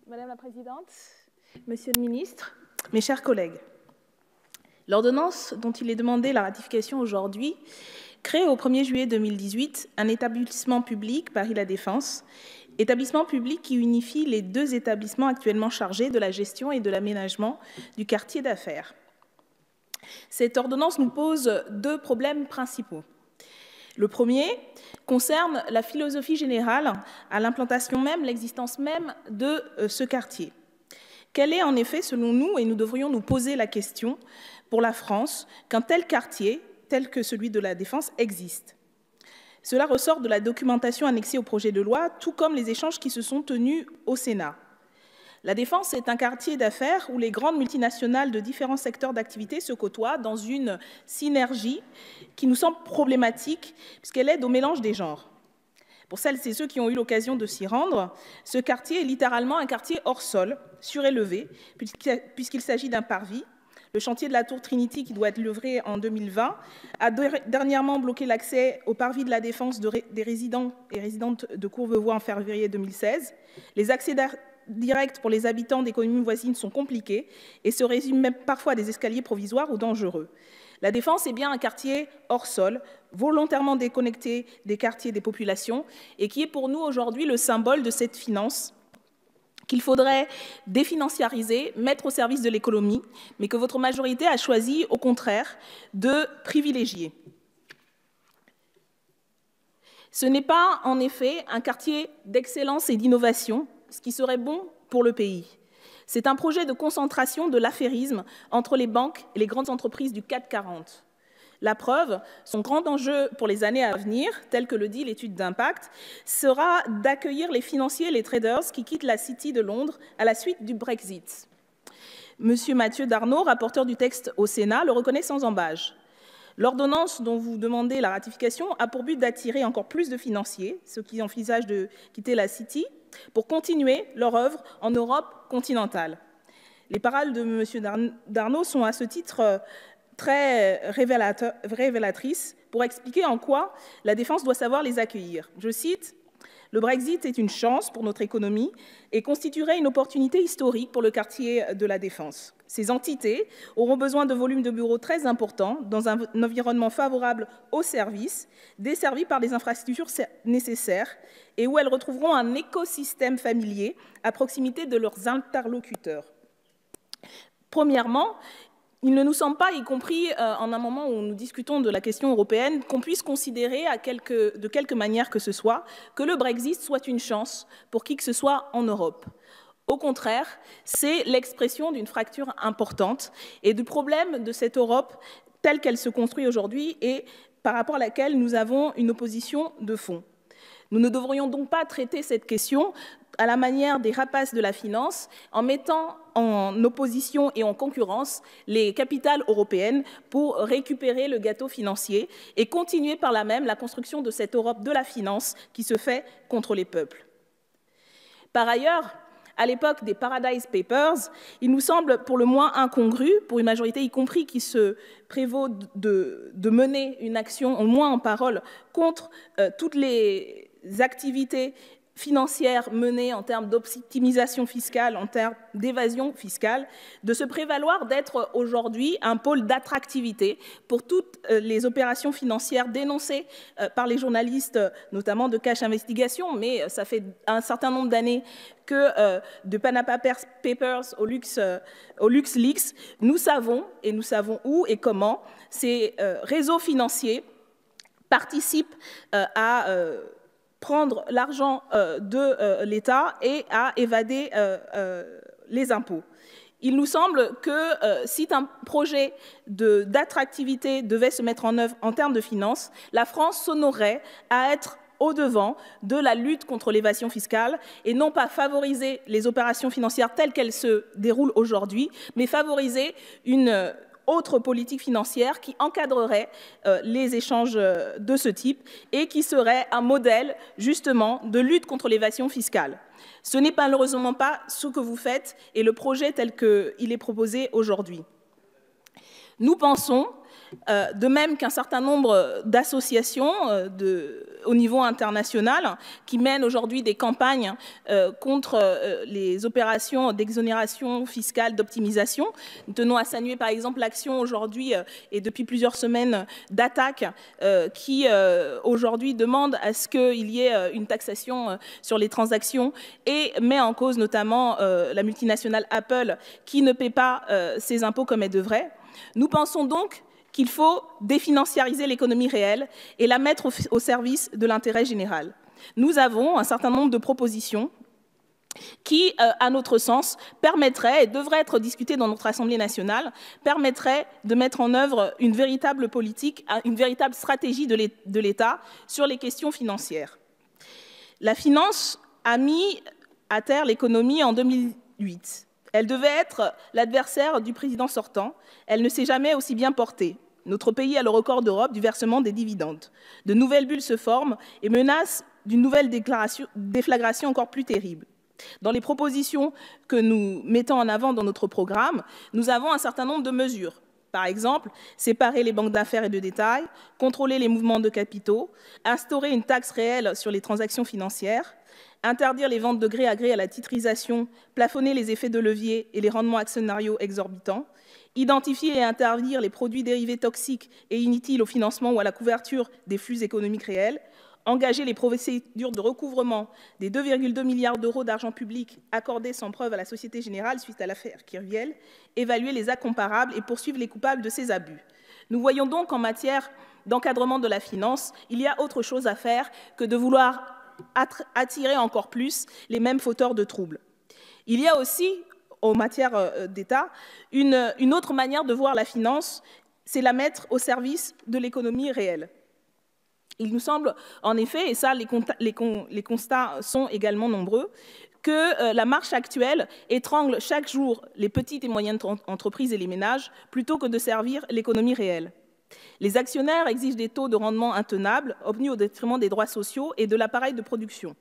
Madame la Présidente, Monsieur le Ministre, mes chers collègues, l'ordonnance dont il est demandé la ratification aujourd'hui crée au 1er juillet 2018 un établissement public Paris La Défense, établissement public qui unifie les deux établissements actuellement chargés de la gestion et de l'aménagement du quartier d'affaires. Cette ordonnance nous pose deux problèmes principaux. Le premier concerne la philosophie générale à l'implantation même, l'existence même de ce quartier. Quel est en effet, selon nous, et nous devrions nous poser la question pour la France, qu'un tel quartier, tel que celui de la Défense, existe? Cela ressort de la documentation annexée au projet de loi, tout comme les échanges qui se sont tenus au Sénat. La Défense est un quartier d'affaires où les grandes multinationales de différents secteurs d'activité se côtoient dans une synergie qui nous semble problématique puisqu'elle aide au mélange des genres. Pour celles et ceux qui ont eu l'occasion de s'y rendre, ce quartier est littéralement un quartier hors sol, surélevé, puisqu'il s'agit d'un parvis. Le chantier de la tour Trinity, qui doit être livré en 2020, a dernièrement bloqué l'accès au parvis de la Défense des résidents et résidentes de Courbevoie en février 2016. Les accès directs pour les habitants des communes voisines sont compliqués et se résument même parfois à des escaliers provisoires ou dangereux. La Défense est bien un quartier hors sol, volontairement déconnecté des quartiers des populations et qui est pour nous aujourd'hui le symbole de cette finance qu'il faudrait définanciariser, mettre au service de l'économie, mais que votre majorité a choisi, au contraire, de privilégier. Ce n'est pas, en effet, un quartier d'excellence et d'innovation, ce qui serait bon pour le pays. C'est un projet de concentration de l'affairisme entre les banques et les grandes entreprises du CAC 40. La preuve, son grand enjeu pour les années à venir, tel que le dit l'étude d'impact, sera d'accueillir les financiers et les traders qui quittent la City de Londres à la suite du Brexit. Monsieur Mathieu Darnaud, rapporteur du texte au Sénat, le reconnaît sans ambages. L'ordonnance dont vous demandez la ratification a pour but d'attirer encore plus de financiers, ceux qui envisagent de quitter la City, pour continuer leur œuvre en Europe continentale. Les paroles de M. Darnaud sont à ce titre très révélatrices pour expliquer en quoi la Défense doit savoir les accueillir. Je cite, « Le Brexit est une chance pour notre économie et constituerait une opportunité historique pour le quartier de la Défense. Ces entités auront besoin de volumes de bureaux très importants dans un environnement favorable aux services, desservis par les infrastructures nécessaires et où elles retrouveront un écosystème familier à proximité de leurs interlocuteurs. » Premièrement, il ne nous semble pas, y compris en un moment où nous discutons de la question européenne, qu'on puisse considérer de quelque manière que ce soit que le Brexit soit une chance pour qui que ce soit en Europe. Au contraire, c'est l'expression d'une fracture importante et du problème de cette Europe telle qu'elle se construit aujourd'hui et par rapport à laquelle nous avons une opposition de fond. Nous ne devrions donc pas traiter cette question à la manière des rapaces de la finance, en mettant en opposition et en concurrence les capitales européennes pour récupérer le gâteau financier et continuer par là même la construction de cette Europe de la finance qui se fait contre les peuples. Par ailleurs, à l'époque des Paradise Papers, il nous semble pour le moins incongru, pour une majorité y compris qui se prévaut de mener une action, au moins en parole, contre toutes les activités financières menées en termes d'optimisation fiscale, en termes d'évasion fiscale, de se prévaloir d'être aujourd'hui un pôle d'attractivité pour toutes les opérations financières dénoncées par les journalistes, notamment de Cash Investigation, mais ça fait un certain nombre d'années que de Panama Papers au LuxLeaks, nous savons où et comment ces réseaux financiers participent à prendre l'argent de l'État et à évader les impôts. Il nous semble que si un projet d'attractivité devait se mettre en œuvre en termes de finances, la France s'honorerait à être au-devant de la lutte contre l'évasion fiscale et non pas favoriser les opérations financières telles qu'elles se déroulent aujourd'hui, mais favoriser une autre politique financière qui encadrerait les échanges de ce type et qui serait un modèle justement de lutte contre l'évasion fiscale. Ce n'est malheureusement pas ce que vous faites et le projet tel qu'il est proposé aujourd'hui. Nous pensons de même qu'un certain nombre d'associations au niveau international qui mènent aujourd'hui des campagnes contre les opérations d'exonération fiscale, d'optimisation. Nous tenons à saluer par exemple l'action aujourd'hui et depuis plusieurs semaines d'ATTAC qui aujourd'hui demande à ce qu'il y ait une taxation sur les transactions et met en cause notamment la multinationale Apple qui ne paie pas ses impôts comme elle devrait. Nous pensons donc qu'il faut définanciariser l'économie réelle et la mettre au service de l'intérêt général. Nous avons un certain nombre de propositions qui, à notre sens, permettraient et devraient être discutées dans notre Assemblée nationale, permettraient de mettre en œuvre une véritable politique, une véritable stratégie de l'État sur les questions financières. La finance a mis à terre l'économie en 2008. Elle devait être l'adversaire du président sortant. Elle ne s'est jamais aussi bien portée. Notre pays a le record d'Europe du versement des dividendes. De nouvelles bulles se forment et menacent d'une nouvelle déflagration encore plus terrible. Dans les propositions que nous mettons en avant dans notre programme, nous avons un certain nombre de mesures. Par exemple, séparer les banques d'affaires et de détail, contrôler les mouvements de capitaux, instaurer une taxe réelle sur les transactions financières, interdire les ventes de gré à gré à la titrisation, plafonner les effets de levier et les rendements actionnariaux exorbitants, identifier et interdire les produits dérivés toxiques et inutiles au financement ou à la couverture des flux économiques réels, engager les procédures de recouvrement des 2,2 milliards d'euros d'argent public accordés sans preuve à la Société Générale suite à l'affaire Kirviel, évaluer les actes comparables et poursuivre les coupables de ces abus. Nous voyons donc en matière d'encadrement de la finance, il y a autre chose à faire que de vouloir attirer encore plus les mêmes fauteurs de troubles. Il y a aussi, en matière d'État, une autre manière de voir la finance, c'est la mettre au service de l'économie réelle. Il nous semble, en effet, et ça les constats sont également nombreux, que la marche actuelle étrangle chaque jour les petites et moyennes entreprises et les ménages plutôt que de servir l'économie réelle. Les actionnaires exigent des taux de rendement intenables, obtenus au détriment des droits sociaux et de l'appareil de production.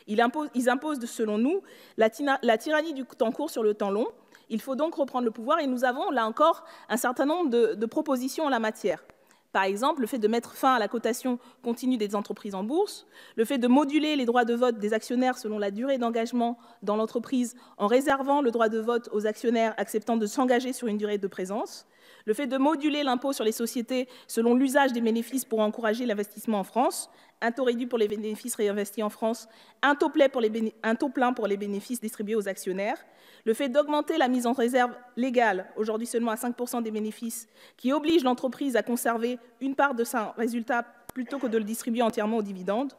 Ils imposent, selon nous, la tyrannie du temps court sur le temps long. Il faut donc reprendre le pouvoir et nous avons, là encore, un certain nombre de propositions en la matière. Par exemple, le fait de mettre fin à la cotation continue des entreprises en bourse, le fait de moduler les droits de vote des actionnaires selon la durée d'engagement dans l'entreprise en réservant le droit de vote aux actionnaires acceptant de s'engager sur une durée de présence, le fait de moduler l'impôt sur les sociétés selon l'usage des bénéfices pour encourager l'investissement en France, un taux réduit pour les bénéfices réinvestis en France, un taux plein pour les bénéfices distribués aux actionnaires, le fait d'augmenter la mise en réserve légale, aujourd'hui seulement à 5% des bénéfices, qui oblige l'entreprise à conserver une part de son résultat plutôt que de le distribuer entièrement aux dividendes,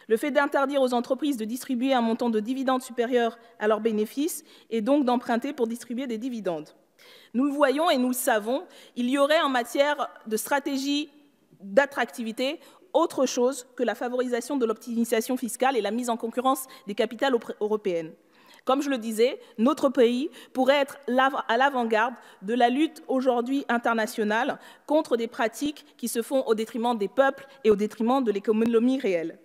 le fait d'interdire aux entreprises de distribuer un montant de dividendes supérieur à leurs bénéfices et donc d'emprunter pour distribuer des dividendes. Nous le voyons et nous le savons, il y aurait en matière de stratégie d'attractivité autre chose que la favorisation de l'optimisation fiscale et la mise en concurrence des capitales européennes. Comme je le disais, notre pays pourrait être à l'avant-garde de la lutte aujourd'hui internationale contre des pratiques qui se font au détriment des peuples et au détriment de l'économie réelle.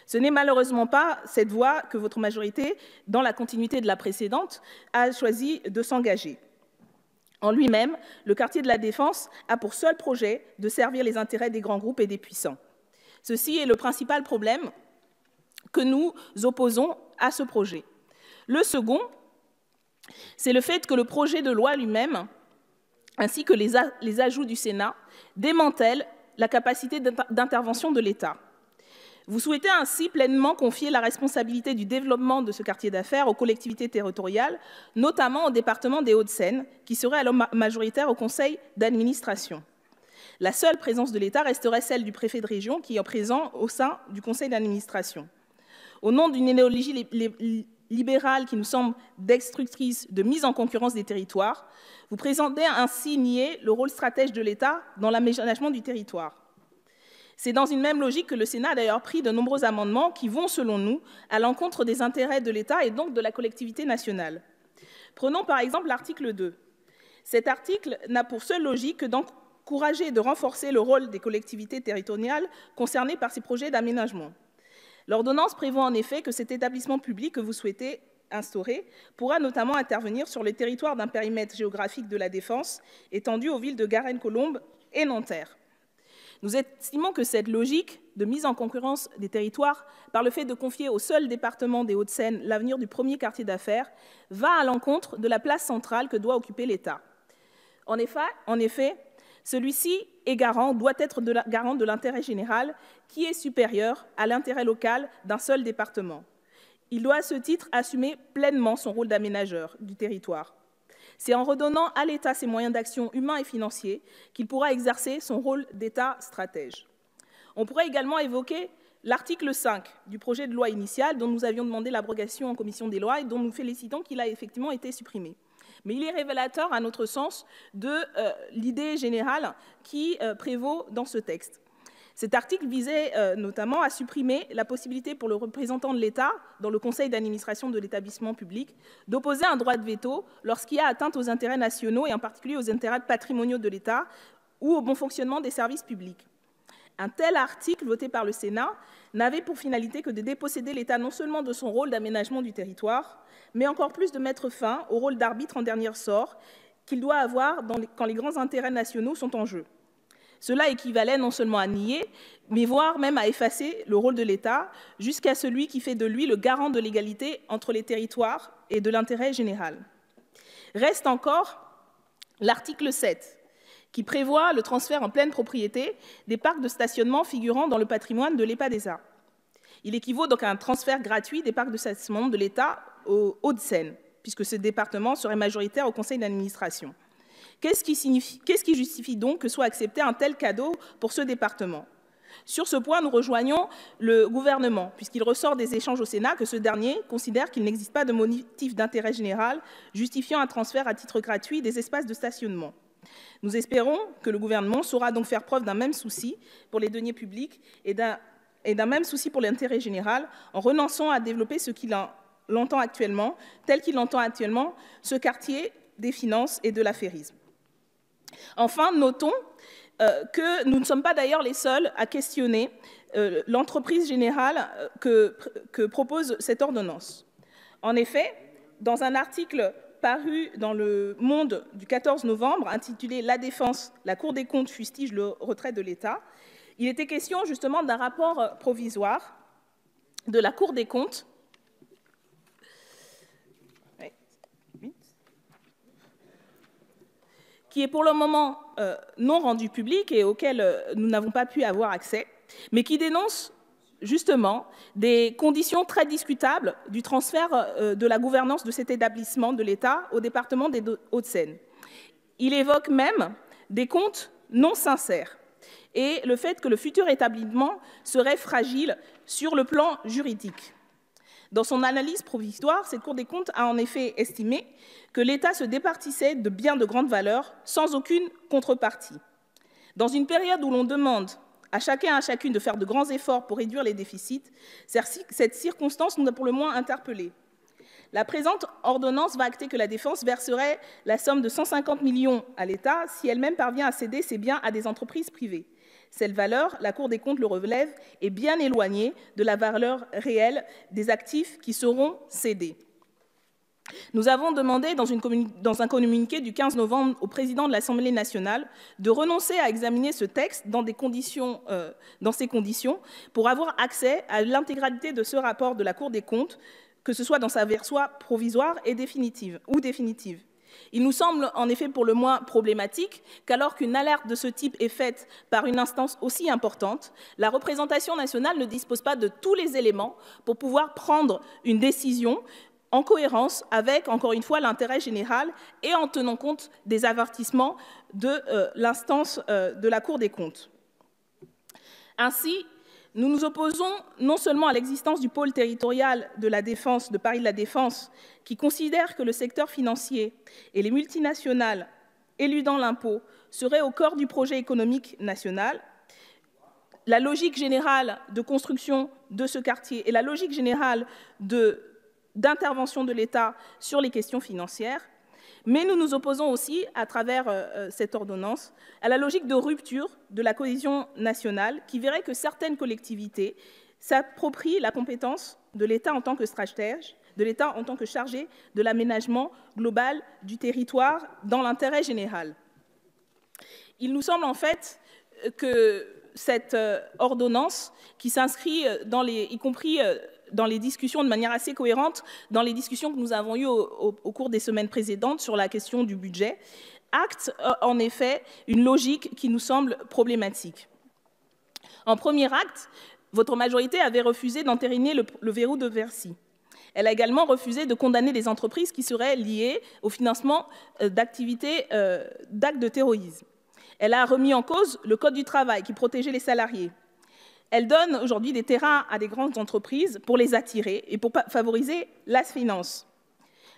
Ce n'est malheureusement pas cette voie que votre majorité, dans la continuité de la précédente, a choisi de s'engager. En lui-même, le quartier de la Défense a pour seul projet de servir les intérêts des grands groupes et des puissants. Ceci est le principal problème que nous opposons à ce projet. Le second, c'est le fait que le projet de loi lui-même, ainsi que les ajouts du Sénat, démantèlent la capacité d'intervention de l'État. Vous souhaitez ainsi pleinement confier la responsabilité du développement de ce quartier d'affaires aux collectivités territoriales, notamment au département des Hauts-de-Seine, qui serait alors majoritaire au conseil d'administration. La seule présence de l'État resterait celle du préfet de région, qui est présent au sein du conseil d'administration. Au nom d'une idéologie libérale qui nous semble destructrice de mise en concurrence des territoires, vous présentez ainsi nier le rôle stratègique de l'État dans l'aménagement du territoire. C'est dans une même logique que le Sénat a d'ailleurs pris de nombreux amendements qui vont, selon nous, à l'encontre des intérêts de l'État et donc de la collectivité nationale. Prenons par exemple l'article 2. Cet article n'a pour seule logique que d'encourager et de renforcer le rôle des collectivités territoriales concernées par ces projets d'aménagement. L'ordonnance prévoit en effet que cet établissement public que vous souhaitez instaurer pourra notamment intervenir sur le territoire d'un périmètre géographique de la Défense étendu aux villes de Garenne-Colombes et Nanterre. Nous estimons que cette logique de mise en concurrence des territoires par le fait de confier au seul département des Hauts-de-Seine l'avenir du premier quartier d'affaires va à l'encontre de la place centrale que doit occuper l'État. En effet, celui-ci est doit être garant de l'intérêt général qui est supérieur à l'intérêt local d'un seul département. Il doit à ce titre assumer pleinement son rôle d'aménageur du territoire. C'est en redonnant à l'État ses moyens d'action humains et financiers qu'il pourra exercer son rôle d'État stratège. On pourrait également évoquer l'article 5 du projet de loi initial dont nous avions demandé l'abrogation en commission des lois et dont nous félicitons qu'il a effectivement été supprimé. Mais il est révélateur, à notre sens, de l'idée générale qui prévaut dans ce texte. Cet article visait notamment à supprimer la possibilité pour le représentant de l'État, dans le conseil d'administration de l'établissement public, d'opposer un droit de veto lorsqu'il y a atteinte aux intérêts nationaux et en particulier aux intérêts patrimoniaux de l'État ou au bon fonctionnement des services publics. Un tel article voté par le Sénat n'avait pour finalité que de déposséder l'État non seulement de son rôle d'aménagement du territoire, mais encore plus de mettre fin au rôle d'arbitre en dernier ressort qu'il doit avoir quand les grands intérêts nationaux sont en jeu. Cela équivalait non seulement à nier, mais voire même à effacer le rôle de l'État jusqu'à celui qui fait de lui le garant de l'égalité entre les territoires et de l'intérêt général. Reste encore l'article 7, qui prévoit le transfert en pleine propriété des parcs de stationnement figurant dans le patrimoine de l'EPADESA. Il équivaut donc à un transfert gratuit des parcs de stationnement de l'État aux Hauts-de-Seine, puisque ce département serait majoritaire au conseil d'administration. Qu'est-ce qui justifie donc que soit accepté un tel cadeau pour ce département? Sur ce point, nous rejoignons le gouvernement, puisqu'il ressort des échanges au Sénat que ce dernier considère qu'il n'existe pas de motif d'intérêt général justifiant un transfert à titre gratuit des espaces de stationnement. Nous espérons que le gouvernement saura donc faire preuve d'un même souci pour les deniers publics et d'un même souci pour l'intérêt général en renonçant à développer ce qu'il l'entend actuellement, tel qu'il l'entend actuellement, ce quartier des finances et de l'affairisme. Enfin, notons que nous ne sommes pas d'ailleurs les seuls à questionner l'entreprise générale que propose cette ordonnance. En effet, dans un article paru dans Le Monde du 14 novembre, intitulé « La défense, la Cour des comptes fustige le retrait de l'État », il était question justement d'un rapport provisoire de la Cour des comptes qui est pour le moment non rendu public et auquel nous n'avons pas pu avoir accès, mais qui dénonce justement des conditions très discutables du transfert de la gouvernance de cet établissement de l'État au département des Hauts-de-Seine. Il évoque même des comptes non sincères et le fait que le futur établissement serait fragile sur le plan juridique. Dans son analyse provisoire, cette Cour des comptes a en effet estimé que l'État se départissait de biens de grande valeur sans aucune contrepartie. Dans une période où l'on demande à chacun et à chacune de faire de grands efforts pour réduire les déficits, cette circonstance nous a pour le moins interpellés. La présente ordonnance va acter que la Défense verserait la somme de 150 millions à l'État si elle-même parvient à céder ses biens à des entreprises privées. Cette valeur, la Cour des comptes le relève, est bien éloignée de la valeur réelle des actifs qui seront cédés. Nous avons demandé dans un communiqué du 15 novembre au président de l'Assemblée nationale de renoncer à examiner ce texte dans ces conditions pour avoir accès à l'intégralité de ce rapport de la Cour des comptes, que ce soit dans sa version provisoire et définitive. Il nous semble en effet pour le moins problématique qu'alors qu'une alerte de ce type est faite par une instance aussi importante, la représentation nationale ne dispose pas de tous les éléments pour pouvoir prendre une décision en cohérence avec, encore une fois, l'intérêt général et en tenant compte des avertissements de l'instance de la Cour des comptes. Ainsi, nous nous opposons non seulement à l'existence du pôle territorial de la Défense, de Paris de la Défense, qui considère que le secteur financier et les multinationales éludant l'impôt seraient au cœur du projet économique national. La logique générale de construction de ce quartier et la logique générale d'intervention de l'État sur les questions financières, mais nous nous opposons aussi, à travers cette ordonnance, à la logique de rupture de la cohésion nationale qui verrait que certaines collectivités s'approprient la compétence de l'État en tant que stratège, de l'État en tant que chargé de l'aménagement global du territoire dans l'intérêt général. Il nous semble en fait que cette ordonnance, qui s'inscrit y compris dans les discussions de manière assez cohérente, dans les discussions que nous avons eues au cours des semaines précédentes sur la question du budget, acte en effet une logique qui nous semble problématique. En premier acte, votre majorité avait refusé d'entériner le verrou de Bercy. Elle a également refusé de condamner les entreprises qui seraient liées au financement d'actes de terrorisme. Elle a remis en cause le Code du travail qui protégeait les salariés. Elle donne aujourd'hui des terrains à des grandes entreprises pour les attirer et pour favoriser la finance.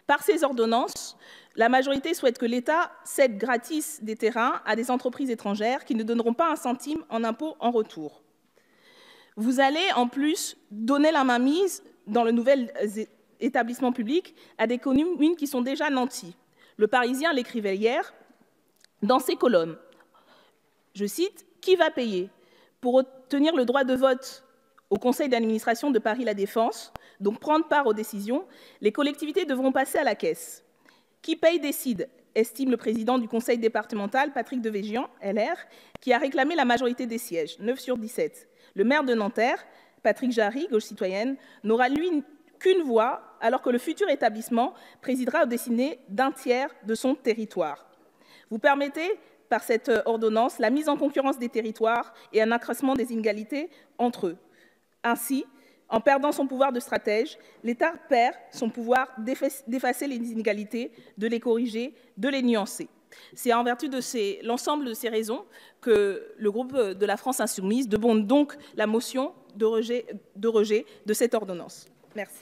Par ces ordonnances, la majorité souhaite que l'État cède gratis des terrains à des entreprises étrangères qui ne donneront pas un centime en impôt en retour. Vous allez en plus donner la mainmise dans le nouvel établissement public à des communes qui sont déjà nanties. Le Parisien l'écrivait hier dans ses colonnes. Je cite, « Qui va payer ? Pour obtenir le droit de vote au conseil d'administration de Paris La Défense, donc prendre part aux décisions, les collectivités devront passer à la caisse. Qui paye décide, estime le président du conseil départemental, Patrick Devégian, LR, qui a réclamé la majorité des sièges, 9 sur 17. Le maire de Nanterre, Patrick Jarry, gauche citoyenne, n'aura lui qu'une voix, alors que le futur établissement présidera aux destinées d'un tiers de son territoire. Vous permettez, par cette ordonnance, la mise en concurrence des territoires et un accroissement des inégalités entre eux. Ainsi, en perdant son pouvoir de stratège, l'État perd son pouvoir d'effacer les inégalités, de les corriger, de les nuancer. C'est en vertu de l'ensemble de ces raisons que le groupe de la France Insoumise demande donc la motion de rejet de cette ordonnance. Merci.